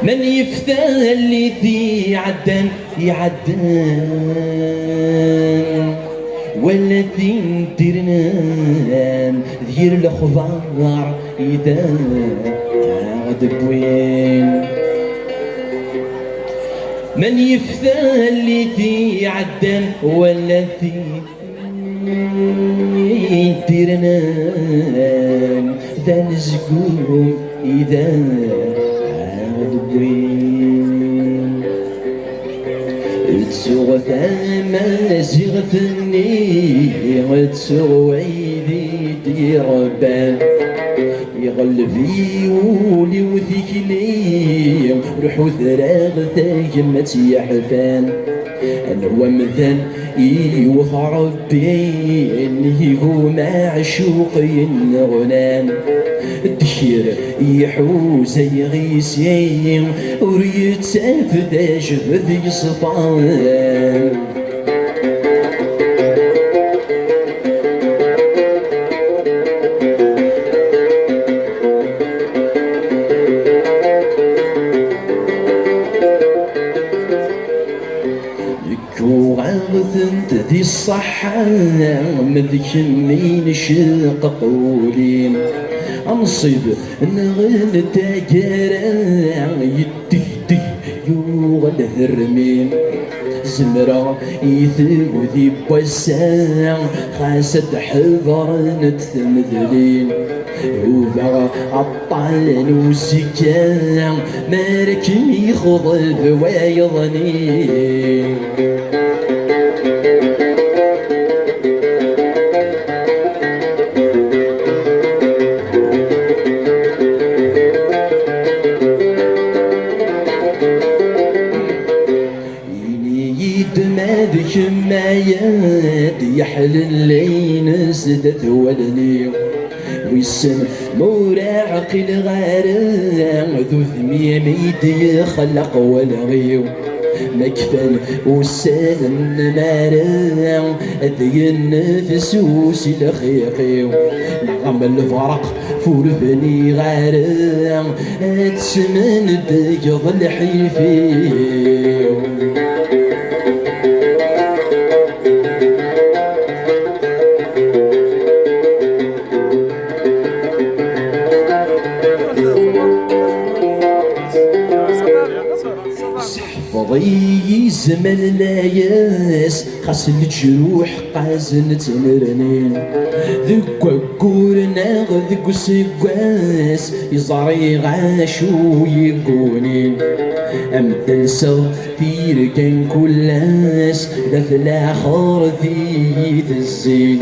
من يفتى اللي ذي عدن يعدن ولا ذي نديرنان ذير الخضار إذا عاد بوين. من يفتى اللي ذي عدن ولا ذي نديرنان ذا نزقوم إذا بوين. تسوغ ثما زغثني تسوغ عيدي ديربان يغلب يولي وثيكلي روحو ثراغ ثاجمت يحفان أنوا مثل يوث ربي إني هو معشوقي الغنان الدشير يحوز يغيسي وريت سافد شبث صفان. وغاثنت ذي الصحة مذكنين شق قولين أنصب نغل تاجرا يدي يوغل ثرمين زمرة يثب ذي بوسع خاسد حضر نتثمثلين وبغى عطال وسكان مالك يخضب ويظنين. ماذك ما يد يحلل لي نسدت ولدي ويسن مراعق الغارم ذو ثميم يدي خلق والغيو مكفن وسالم مارم ذي النفس وسي الخيقيو نغم الفرق فول بني غارم تسمن ديك ظل حيفيو. حفظي زمن لاياس خاص الجروح قازن تمرنين ذك وقورنا ذك سقاس يزاري غاشو يقونين أمدل صغير كان كلاس ذات الآخر ذي الزين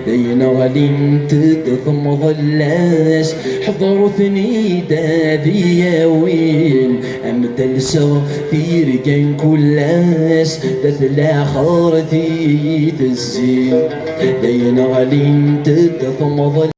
دينا غالين تتضمض اللاس حضرتني داذي وين أمدل صغير كان كلاس ذات الآخر ذي الزين دينا غالين تتضمض